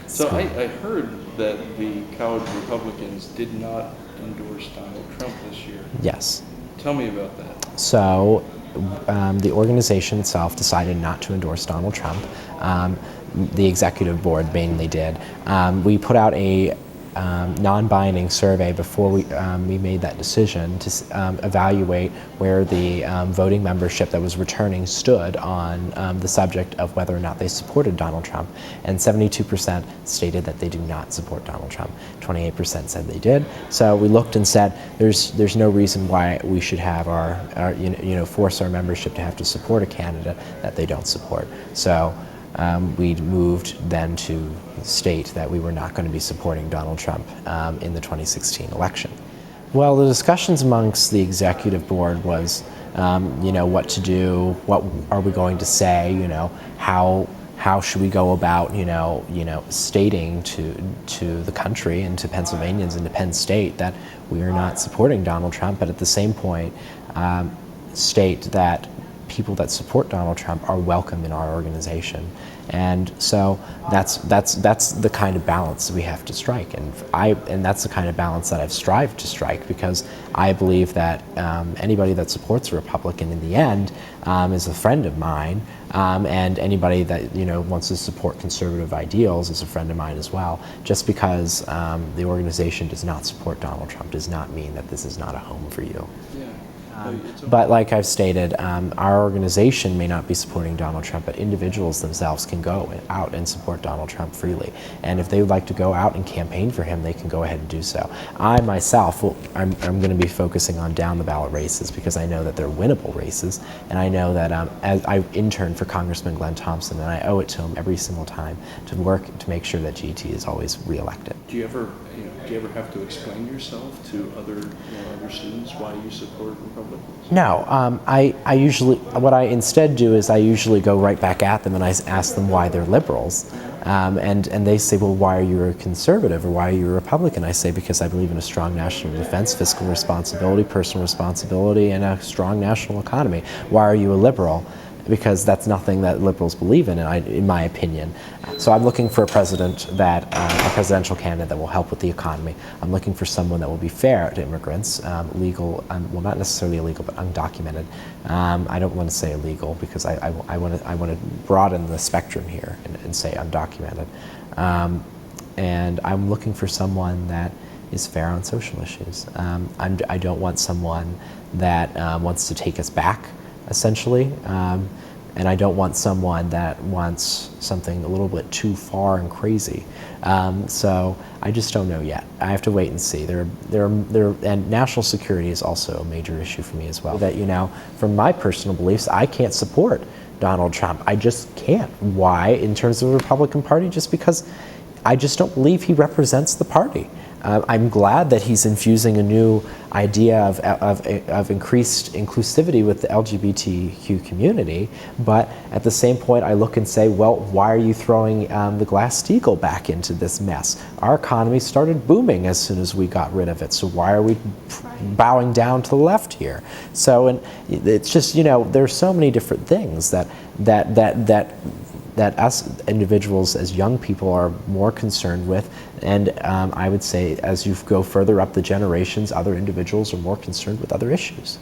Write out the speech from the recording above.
So I heard that the college Republicans did not endorse Donald Trump this year. Yes. Tell me about that. So the organization itself decided not to endorse Donald Trump. The executive board mainly did. We put out a non-binding survey before we made that decision to evaluate where the voting membership that was returning stood on the subject of whether or not they supported Donald Trump. And 72% stated that they do not support Donald Trump. 28% said they did. So we looked and said, there's no reason why we should have our force our membership to have to support a candidate that they don't support. So we moved then to state that we were not going to be supporting Donald Trump in the 2016 election. Well, the discussions amongst the executive board was, what to do, what are we going to say, how should we go about, stating to the country and to Pennsylvanians and to Penn State that we are not supporting Donald Trump, but at the same point state that people that support Donald Trump are welcome in our organization. And so that's the kind of balance we have to strike, and that's the kind of balance that I've strived to strike, because I believe that anybody that supports a Republican in the end is a friend of mine, and anybody that wants to support conservative ideals is a friend of mine as well. Just because the organization does not support Donald Trump does not mean that this is not a home for you. Yeah. But like I've stated, our organization may not be supporting Donald Trump, but individuals themselves can go out and support Donald Trump freely. And if they would like to go out and campaign for him, they can go ahead and do so. I myself, I'm going to be focusing on down the ballot races, because I know that they're winnable races, and I know that as I interned for Congressman Glenn Thompson, and I owe it to him every single time to work to make sure that GT is always reelected. Do you ever have to explain yourself to other students why you support Republicans? No, I usually, what I instead do is I usually go right back at them and I ask them why they're liberals. And they say, well, why are you a conservative, or why are you a Republican? I say, because I believe in a strong national defense, fiscal responsibility, personal responsibility, and a strong national economy. Why are you a liberal? Because that's nothing that liberals believe in my opinion. So I'm looking for a presidential candidate that will help with the economy. I'm looking for someone that will be fair to immigrants, legal, well, not necessarily illegal, but undocumented. I don't want to say illegal, because I want to broaden the spectrum here and say undocumented. And I'm looking for someone that is fair on social issues. I don't want someone that wants to take us back, essentially, and I don't want someone that wants something a little bit too far and crazy. So I just don't know yet. I have to wait and see. And national security is also a major issue for me as well. That, from my personal beliefs, I can't support Donald Trump. I just can't. Why? In terms of the Republican Party, just because I just don't believe he represents the party. I'm glad that he's infusing a new idea of increased inclusivity with the LGBTQ community, but at the same point I look and say, well, why are you throwing the Glass-Steagall back into this mess? Our economy started booming as soon as we got rid of it, so why are we bowing down to the left here? So, and it's just, there's so many different things that us individuals as young people are more concerned with, and I would say as you go further up the generations, other individuals are more concerned with other issues.